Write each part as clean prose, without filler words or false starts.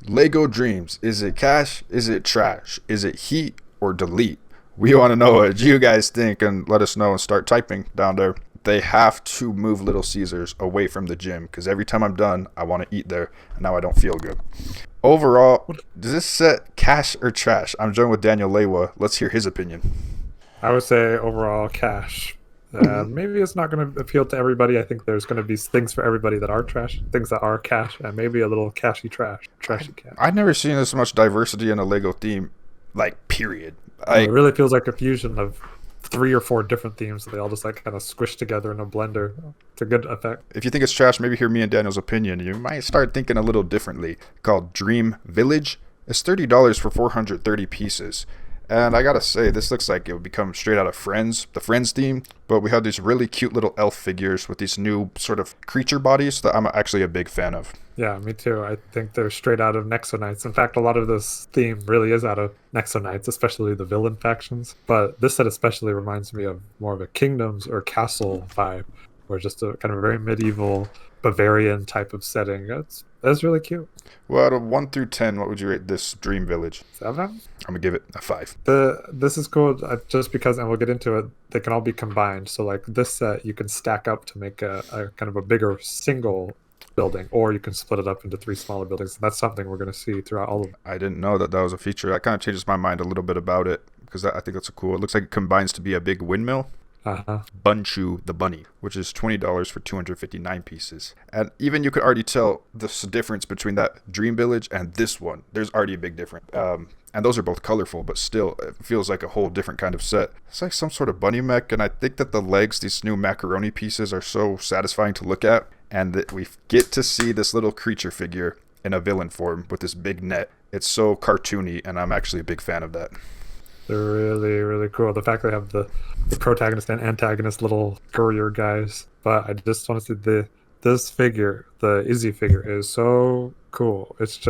Lego Dreamzzz. Is it cash? Is it trash? Is it heat or delete? We want to know what you guys think and let us know and start typing down there. They have to move Little Caesars away from the gym because every time I'm done, I want to eat there and now I don't feel good. Overall, does this set cash or trash? I'm joined with Daniel Lewa. Let's hear his opinion. I would say overall cash. Maybe it's not going to appeal to everybody. I think there's going to be things for everybody that are trash, things that are cash, and maybe a little trashy cash. I've never seen this much diversity in a Lego theme, period. It really feels like a fusion of 3 or 4 different themes that they all just kind of squish together in a blender. It's a good effect. If you think it's trash, maybe hear me and Daniel's opinion. You might start thinking a little differently. Called Dream Village. It's $30 for 430 pieces. And I gotta say, this looks like it would become straight out of Friends, the Friends theme. But we have these really cute little elf figures with these new sort of creature bodies that I'm actually a big fan of. Yeah, me too. I think they're straight out of Nexo. In fact, a lot of this theme really is out of Nexo, especially the villain factions. But this set especially reminds me of more of a Kingdoms or Castle vibe, or just a kind of a very medieval Bavarian type of setting. That's really cute. Well, out of 1 through 10, what would you rate this Dream Village? 7? I'm gonna give it a 5. This is cool just because, and we'll get into it, they can all be combined. So this set you can stack up to make a kind of a bigger single building, or you can split it up into 3 smaller buildings. And that's something we're going to see throughout all of them. I didn't know that was a feature. That kind of changes my mind a little bit about it because I think that's cool. It looks like it combines to be a big windmill. Bunchu the Bunny, which is $20 for 259 pieces. And even you could already tell the difference between that Dream Village and this one. There's already a big difference. And those are both colorful, but still, it feels like a whole different kind of set. It's like some sort of bunny mech, and I think that the legs, these new macaroni pieces, are so satisfying to look at, and that we get to see this little creature figure in a villain form with this big net. It's so cartoony, and I'm actually a big fan of that. They're really, really cool. The fact they have the protagonist and antagonist little courier guys. But I just want to see this figure, the Izzy figure, is so cool. It's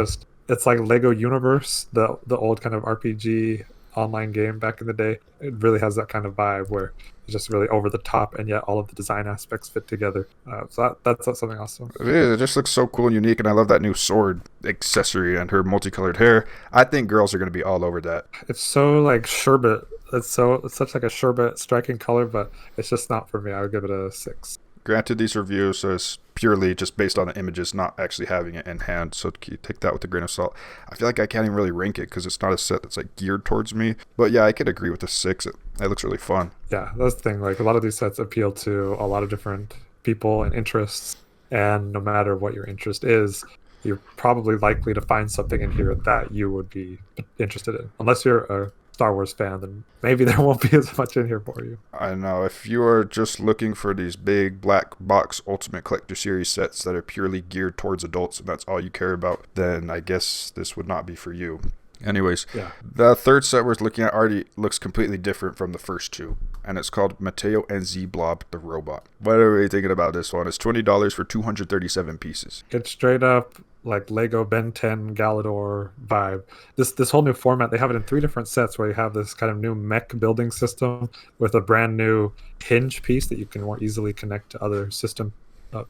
like Lego Universe, the old kind of RPG online game back in the day. It really has that kind of vibe where it's just really over the top, and yet all of the design aspects fit together. So that's something awesome. It is. It just looks so cool and unique, and I love that new sword accessory and her multicolored hair. I think girls are going to be all over that. It's so like sherbet. It's such like a sherbet striking color, but it's just not for me. I would give it a 6. Granted, these reviews is purely just based on the images, not actually having it in hand, so take that with a grain of salt. I feel like I can't even really rank it because it's not a set that's geared towards me. But yeah, I could agree with the 6. It looks really fun. Yeah, that's the thing. A lot of these sets appeal to a lot of different people and interests, and no matter what your interest is, you're probably likely to find something in here that you would be interested in. Unless you're a Star Wars fan, then maybe there won't be as much in here for you. I know. If you are just looking for these big black box Ultimate Collector Series sets that are purely geared towards adults and that's all you care about, then I guess this would not be for you. Anyways, yeah. The third set we're looking at already looks completely different from the first two, and it's called Mateo and Z Blob the Robot. What are we thinking about this one? It's $20 for 237 pieces. It's straight up like Lego Ben 10 Galador vibe. This whole new format, they have it in 3 different sets where you have this kind of new mech building system with a brand new hinge piece that you can more easily connect to other system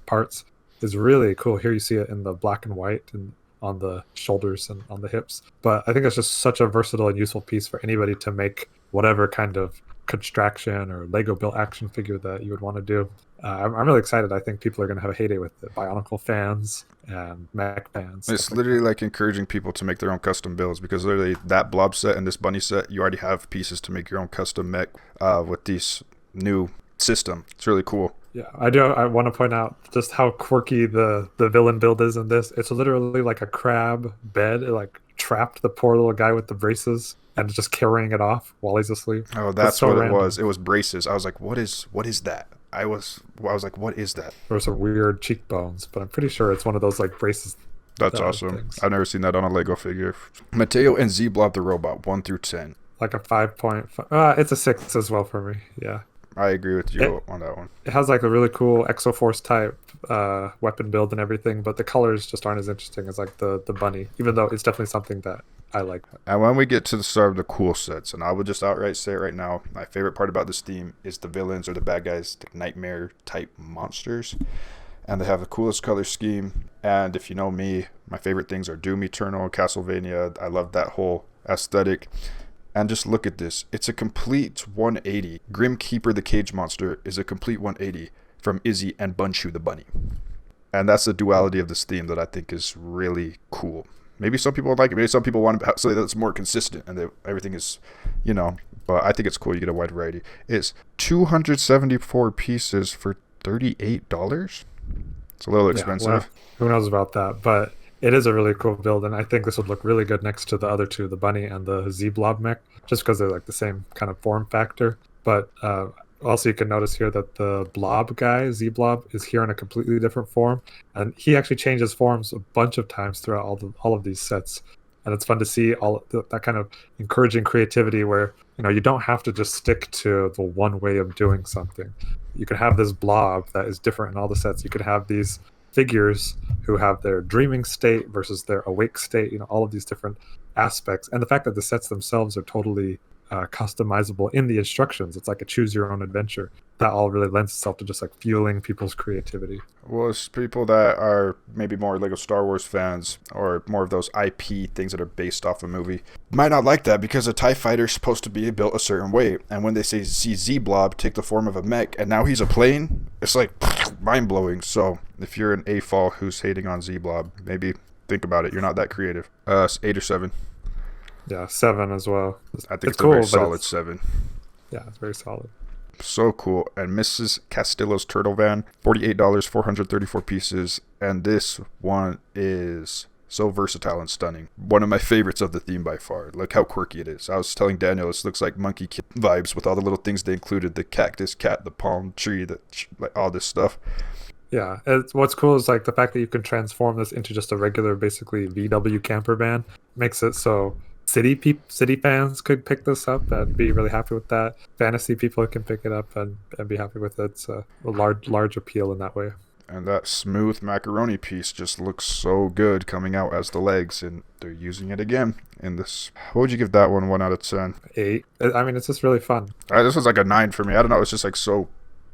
parts. Is really cool. Here you see it in the black and white and on the shoulders and on the hips. But I think it's just such a versatile and useful piece for anybody to make whatever kind of construction or Lego built action figure that you would want to do. I'm really excited. I think people are going to have a heyday with it. Bionicle fans and mech fans. It's literally like encouraging people to make their own custom builds, because literally that blob set and this bunny set, you already have pieces to make your own custom mech with this new system. It's really cool. Yeah, I want to point out just how quirky the villain build is in this. It's literally like a crab bed. It trapped the poor little guy with the braces and just carrying it off while he's asleep. Oh, that's what it was. It was braces. I was like, what is that? I was like, what is that? There were some weird cheekbones, but I'm pretty sure it's one of those braces. That's awesome. Things. I've never seen that on a Lego figure. Mateo and Z Blob the Robot, 1 through 10. Like a 5.5. It's a 6 as well for me. Yeah. I agree with you on that one. It has a really cool Exoforce type weapon build and everything, but the colors just aren't as interesting as the bunny, even though it's definitely something that I like. And when we get to the start of the cool sets, and I will just outright say it right now, my favorite part about this theme is the villains or the bad guys, the nightmare type monsters. and they have the coolest color scheme. And if you know me, my favorite things are Doom Eternal, Castlevania. I love that whole aesthetic. And just look at this. It's a complete 180. Grim Keeper the Cage Monster is a complete 180 from Izzy and Bunchu the Bunny. And that's the duality of this theme that I think is really cool. Maybe some people like it. Maybe some people want to say that it's more consistent and everything is, but I think it's cool. You get a wide variety. It's 274 pieces for $38. It's a little expensive. Well, who knows about that? But it is a really cool build, and I think this would look really good next to the other two, the Bunny and the Z-Blob mech, just because they're like the same kind of form factor. But also, you can notice here that the Blob guy, Z-Blob, is here in a completely different form, and he actually changes forms a bunch of times throughout all of these sets. And it's fun to see all that kind of encouraging creativity where you don't have to just stick to the one way of doing something. You could have this blob that is different in all the sets. You could have these figures who have their dreaming state versus their awake state. All of these different aspects, and the fact that the sets themselves are totally customizable in the instructions. It's like a choose your own adventure. That all really lends itself to just like fueling people's creativity. Well, it's people that are maybe more Lego Star Wars fans or more of those IP things that are based off a movie might not like that, because a TIE fighter is supposed to be built a certain way. And when they see Z-Blob take the form of a mech and now he's a plane, it's like mind-blowing. So if you're an AFOL who's hating on Z-Blob, maybe think about it. You're not that creative. 8 or 7. Yeah, 7 as well. I think it's cool, a very solid 7. Yeah, it's very solid. So cool. And Mrs. Castillo's Turtle Van, $48, 434 pieces. And this one is so versatile and stunning. One of my favorites of the theme by far. Look how quirky it is. I was telling Daniel, this looks like Monkey Kid vibes with all the little things they included. The cactus, cat, the palm tree, like all this stuff. Yeah, what's cool is like the fact that you can transform this into just a regular, basically VW camper van. Makes it so city fans could pick this up and be really happy with that. Fantasy people can pick it up and be happy with it. It's a large appeal in that way. And that smooth macaroni piece just looks so good coming out as the legs, and they're using it again in this. What would you give that one 1 out of 10? 8. I mean, it's just really fun. This was like a 9 for me. I don't know. It's just like so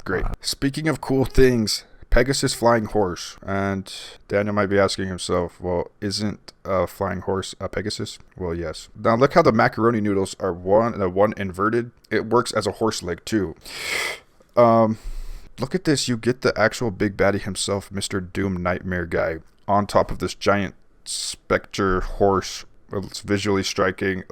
great. Speaking of cool things, Pegasus flying horse. And Daniel might be asking himself, well, isn't a flying horse a Pegasus? Well, yes. Now look how the macaroni noodles are one inverted. It works as a horse leg too. Look at this. You get the actual big baddie himself, Mr. Doom Nightmare guy, on top of this giant specter horse. It's visually striking.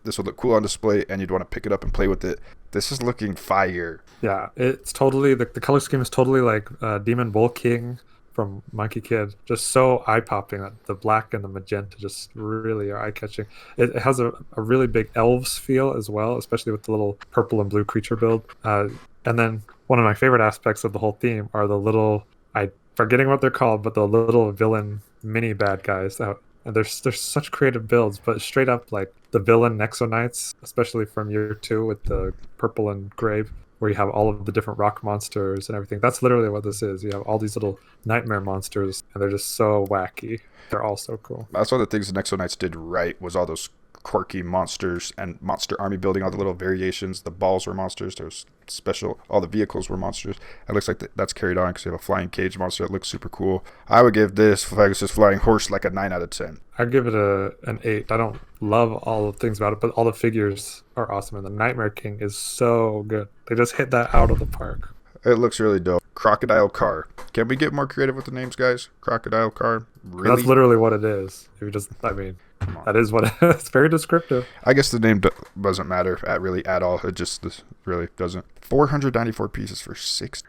This would look cool on display, and you'd want to pick it up and play with it. This is looking fire. Yeah, it's totally the color scheme is totally like Demon Bull King from Monkey Kid. Just so eye popping. The black and the magenta just really are eye catching. It has a really big elves feel as well, especially with the little purple and blue creature build. And then one of my favorite aspects of the whole theme are the little, I'm forgetting what they're called, but the little villain mini bad guys. And there's such creative builds, but straight up like the villain Nexo Knights, especially from year 2 with the purple and gray, where you have all of the different rock monsters and everything. That's literally what this is. You have all these little nightmare monsters, and they're just so wacky. They're all so cool. That's one of the things the Nexo Knights did right, was all those quirky monsters and monster army building, all the little variations. The balls were monsters. There's special, all the vehicles were monsters. It looks like that's carried on because you have a flying cage monster that looks super cool. I would give this Pegasus flying horse like a 9 out of 10. I'd give it an 8. I don't love all the things about it, but all the figures are awesome, and the Nightmare King is so good. They just hit that out of the park. It looks really dope. Crocodile Car. Can we get more creative with the names, guys? Crocodile Car. Really? That's literally what it is. If you just, that is what it is. It's very descriptive. I guess the name doesn't matter at all. It just really doesn't. 494 pieces for 6.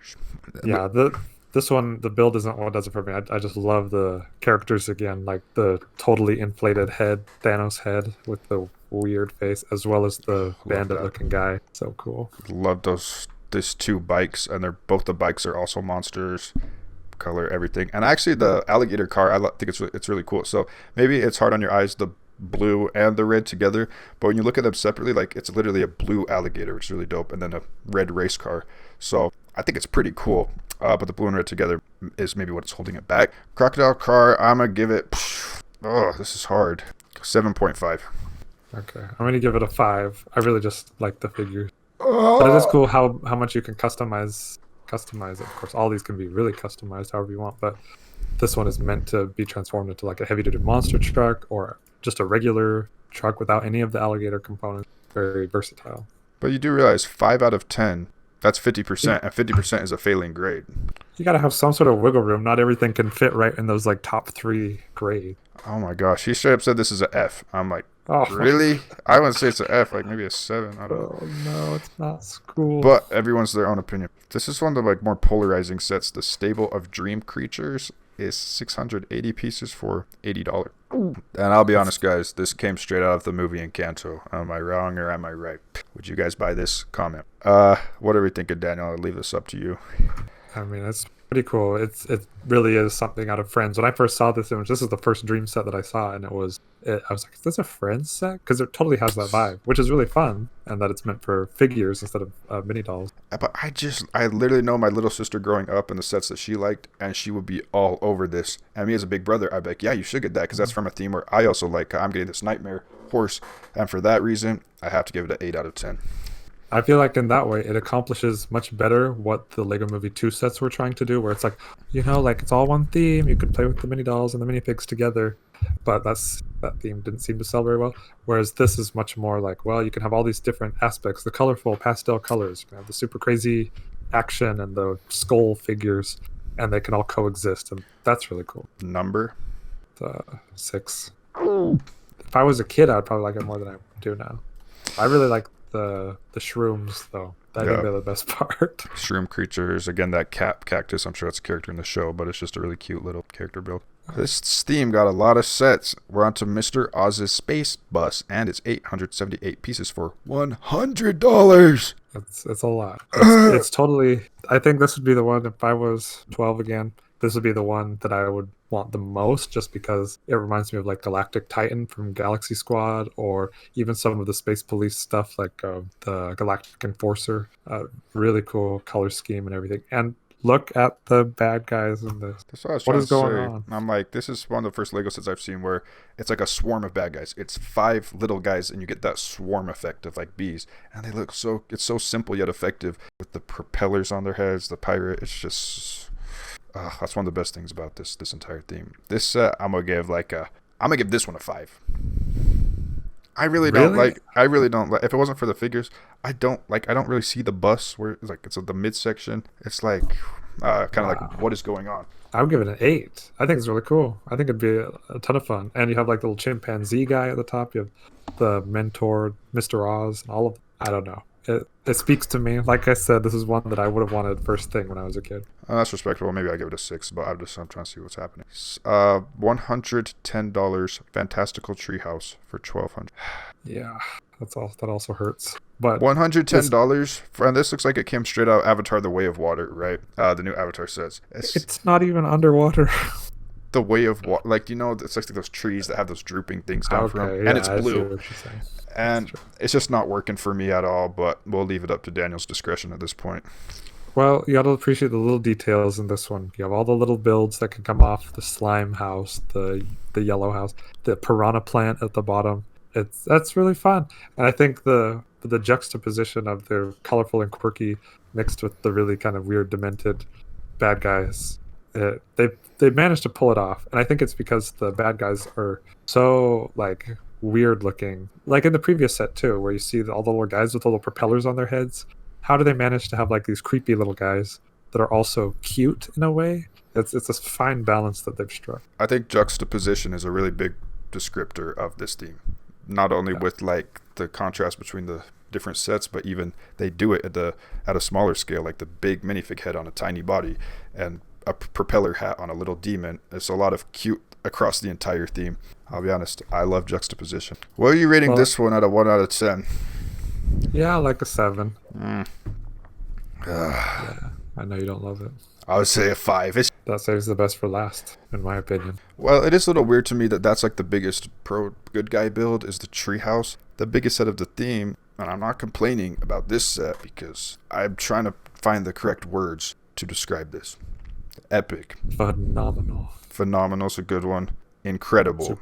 Yeah, this one, the build isn't what does it for me. I just love the characters again, like the totally inflated head, Thanos head with the weird face, as well as the bandit-looking guy. So cool. Love these 2 bikes, and both the bikes are also monsters. Color, everything. And actually the alligator car, I think it's really cool. So maybe it's hard on your eyes, the blue and the red together, but when you look at them separately, like it's literally a blue alligator, which is really dope, and then a red race car. So I think it's pretty cool. But the blue and red together is maybe what's holding it back. Crocodile Car, I'm gonna give it, this is hard, 7.5. Okay, I'm gonna give it a 5. I really just like the figures. But it is cool how much you can customize customize it. Of course, all these can be really customized however you want, but this one is meant to be transformed into like a heavy-duty monster truck or just a regular truck without any of the alligator components. Very versatile. But you do realize 5 out of 10, that's 50%, and 50% is a failing grade. You got to have some sort of wiggle room. Not everything can fit right in those like top 3 grades. Oh my gosh, he straight up said this is an F. I'm like, Oh, really? I wouldn't say it's an F, like maybe a 7. I don't know. Oh no, it's not school. But everyone's their own opinion. This is one of the like more polarizing sets. The Stable of Dream Creatures is 680 pieces for $80. And I'll be honest, guys, this came straight out of the movie Encanto. Am I wrong or am I right? Would you guys buy this? Comment. What are we thinking, Daniel? I'll leave this up to you. I mean, it's pretty cool. It really is something out of Friends. When I first saw this image, this is the first Dream set that I saw, and I was like, is this a Friends set? Because it totally has that vibe, which is really fun, and that it's meant for figures instead of mini dolls. But I literally know my little sister growing up and the sets that she liked, and she would be all over this. And me as a big brother, I'd be like, yeah, you should get that, because that's from a theme where I also like. I'm getting this nightmare horse, and for that reason, I have to give it an 8 out of 10. I feel like in that way, it accomplishes much better what the Lego Movie 2 sets were trying to do, where it's like, like it's all one theme. You could play with the mini dolls and the minifigs together, but that theme didn't seem to sell very well. Whereas this is much more like, well, you can have all these different aspects, the colorful pastel colors. You can have the super crazy action and the skull figures, and they can all coexist, and that's really cool. Number? 6. If I was a kid, I'd probably like it more than I do now. I really like the shrooms, though. I think they're the best part. Shroom creatures. Again, that cactus. I'm sure it's a character in the show, but it's just a really cute little character build. This theme got a lot of sets. We're on to Mr. Oz's Space Bus, and it's 878 pieces for $100. It's a lot. It's totally... I think this would be the one, if I was 12 again, this would be the one that I would want the most, just because it reminds me of like Galactic Titan from Galaxy Squad, or even some of the Space Police stuff like the Galactic Enforcer. Really cool color scheme and everything. And look at the bad guys in this. That's what is going on? I'm like, this is one of the first Lego sets I've seen where it's like a swarm of bad guys. It's 5 little guys, and you get that swarm effect of like bees, and they look it's so simple yet effective with the propellers on their heads, the pirate. It's just... that's one of the best things about this entire theme. This set, I'm gonna give this one a 5. I really don't like. If it wasn't for the figures, I don't really see the bus where it's the midsection. It's like kind of like, what is going on? I would give it an 8. I think it's really cool. I think it'd be a ton of fun. And you have like the little chimpanzee guy at the top. You have the mentor, Mr. Oz, and all of. I don't know. It speaks to me. Like I said, this is one that I would have wanted first thing when I was a kid. That's respectable. Maybe I give it a 6, but I'm trying to see what's happening. $110 Fantastical Treehouse for $1,200. Yeah, that also hurts. But $110, and this looks like it came straight out of Avatar: The Way of Water, right? The new Avatar says it's not even underwater. The Way of Water, it's like those trees that have those drooping things down from them, and it's blue. And it's just not working for me at all, but we'll leave it up to Daniel's discretion at this point. Well, you got to appreciate the little details in this one. You have all the little builds that can come off: the slime house, the yellow house, the piranha plant at the bottom. That's really fun. And I think the juxtaposition of their colorful and quirky mixed with the really kind of weird, demented bad guys, they managed to pull it off. And I think it's because the bad guys are so like weird looking, like in the previous set too, where you see all the little guys with little propellers on their heads. How do they manage to have like these creepy little guys that are also cute in a way? It's a fine balance that they've struck. I think juxtaposition is a really big descriptor of this theme, not only with like the contrast between the different sets, but even they do it at a smaller scale, like the big minifig head on a tiny body and a propeller hat on a little demon. It's a lot of cute across the entire theme. I'll be honest, I love juxtaposition. What are you rating this one out of 1 out of 10? Yeah, like a 7. Yeah, I know you don't love it. I would say a 5. That saves the best for last, in my opinion. Well, it is a little weird to me that's like the biggest pro good guy build is the treehouse, the biggest set of the theme, and I'm not complaining about this set because I'm trying to find the correct words to describe this. Epic. Phenomenal's a good one. Incredible.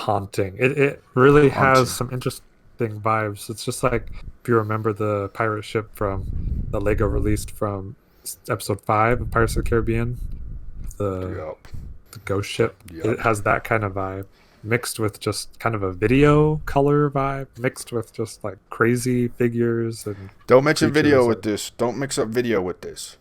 Haunting. It really has some interesting vibes. It's just like if you remember the pirate ship from the Lego released from episode 5 of Pirates of the Caribbean, the ghost ship. It has that kind of vibe, mixed with just kind of a video color vibe, mixed with just like crazy figures and don't mention video with this. Don't mix up video with this.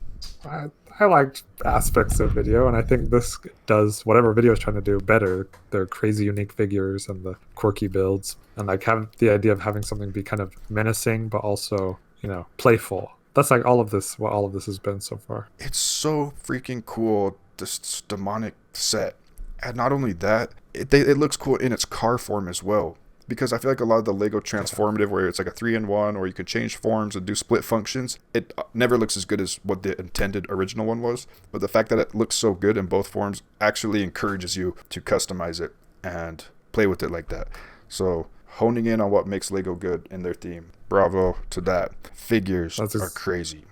I liked aspects of video, and I think this does whatever video is trying to do better. They're crazy unique figures and the quirky builds, and like have the idea of having something be kind of menacing but also, you know, playful. That's like all of this, what all of this has been so far. It's so freaking cool, this demonic set. And not only that, it looks cool in its car form as well. Because I feel like a lot of the Lego Transformative, where it's like a 3-in-1, or you can change forms and do split functions, it never looks as good as what the intended original one was. But the fact that it looks so good in both forms actually encourages you to customize it and play with it like that. So honing in on what makes Lego good in their theme. Bravo to that. Figures are crazy.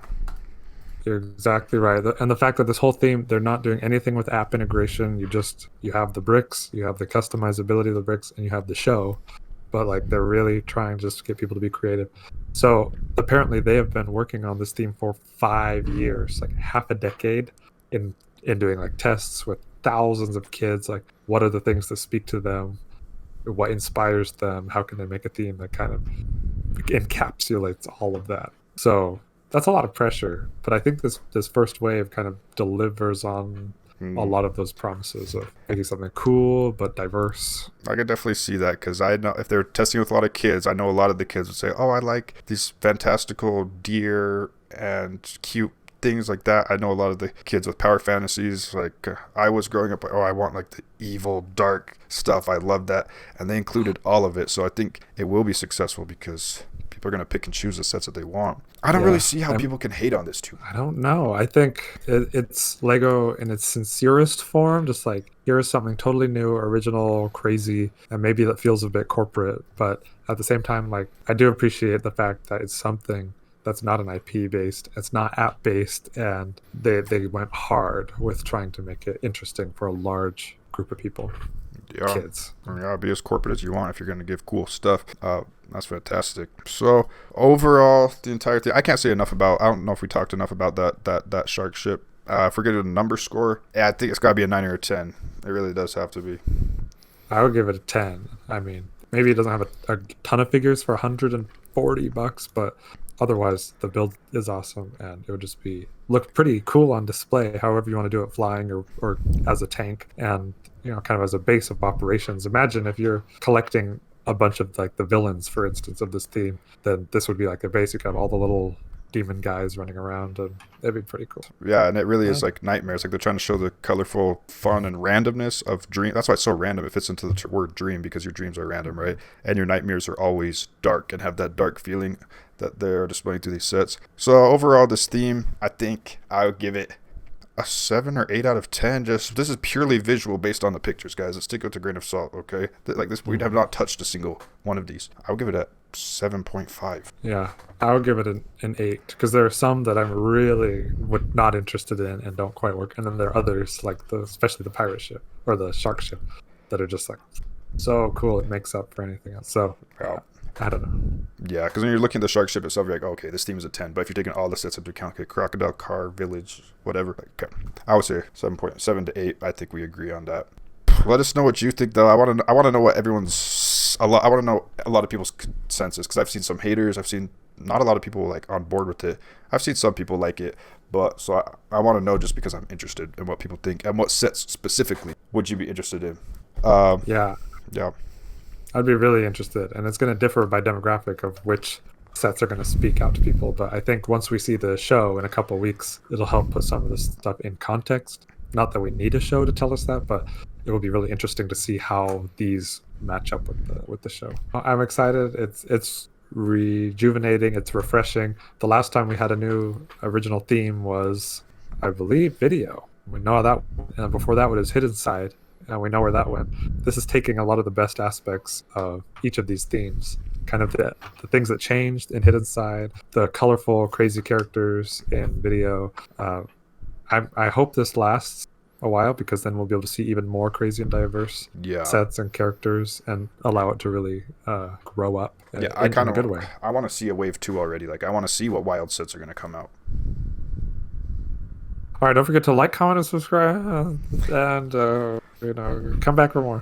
You're exactly right. And the fact that this whole theme, they're not doing anything with app integration. You have the bricks, you have the customizability of the bricks, and you have the show. But like they're really trying just to get people to be creative. So apparently they have been working on this theme for 5 years, like half a decade, in doing like tests with thousands of kids. Like, what are the things that speak to them? What inspires them? How can they make a theme that kind of encapsulates all of that? So that's a lot of pressure, but I think this first wave kind of delivers on a lot of those promises of making something cool but diverse. I could definitely see that, because I know if they're testing with a lot of kids, I know a lot of the kids would say, oh, I like these fantastical deer and cute things like that. I know a lot of the kids with power fantasies, like I was growing up, I want like the evil dark stuff. I love that, and they included all of it. So I think it will be successful because people are going to pick and choose the sets that they want. I don't really see how people can hate on this too. I don't know. I think it's Lego in its sincerest form, just like, here is something totally new, original, crazy, and maybe that feels a bit corporate, but at the same time, like, I do appreciate the fact that it's something that's not an IP based, it's not app based, and they went hard with trying to make it interesting for a large group of people. Kids. Be as corporate as you want if you're going to give cool stuff. That's fantastic. So overall, the entire thing, I can't say enough about. I don't know if we talked enough about that shark ship. If we're getting a number score, I think it's got to be a 9 or a 10. It really does have to be. I would give it a 10. I mean, maybe it doesn't have a ton of figures for $140, but otherwise the build is awesome, and it would just look pretty cool on display, however you want to do it, flying or as a tank, and kind of as a base of operations. Imagine if you're collecting a bunch of like the villains, for instance, of this theme, then this would be like a base. You have all the little demon guys running around, and it'd be pretty cool. Yeah, and it really is like nightmares. Like, they're trying to show the colorful fun and randomness of dream. That's why it's so random. It fits into the word dream, because your dreams are random, right? And your nightmares are always dark and have that dark feeling that they're displaying through these sets. So overall, this theme, I think I would give it a 7 or 8 out of 10. Just, this is purely visual based on the pictures, guys. Let's take it with a grain of salt, okay? Like this, we have not touched a single one of these. I would give it a 7.5. Yeah, I would give it an 8, because there are some that I'm really not interested in and don't quite work, and then there are others, like especially the pirate ship or the shark ship, that are just like so cool it makes up for anything else. So I don't know. Yeah, because when you're looking at the shark ship itself, you're like, okay, this theme is a 10. But if you're taking all the sets into account, okay, crocodile, car, village, whatever, I would say 7.7 to 8. I think we agree on that. Let us know what you think, though. I want to know what everyone's. I want to know a lot of people's consensus, because I've seen some haters. I've seen not a lot of people like on board with it. I've seen some people like it, but so I want to know, just because I'm interested in what people think, and what sets specifically would you be interested in. Yeah. I'd be really interested, and it's going to differ by demographic of which sets are going to speak out to people. But I think once we see the show in a couple of weeks, it'll help put some of this stuff in context. Not that we need a show to tell us that, but it will be really interesting to see how these match up with the show. I'm excited. It's rejuvenating. It's refreshing. The last time we had a new original theme was, I believe, video. We know that, and before that was Hidden Side. And we know where that went. This is taking a lot of the best aspects of each of these themes, kind of the things that changed in Hidden Side, the colorful, crazy characters in video. I hope this lasts a while, because then we'll be able to see even more crazy and diverse sets and characters and allow it to really grow up. Yeah, I kind of good way. I want to see a wave 2 already. Like, I want to see what wild sets are going to come out. All right, don't forget to like, comment, and subscribe, and come back for more.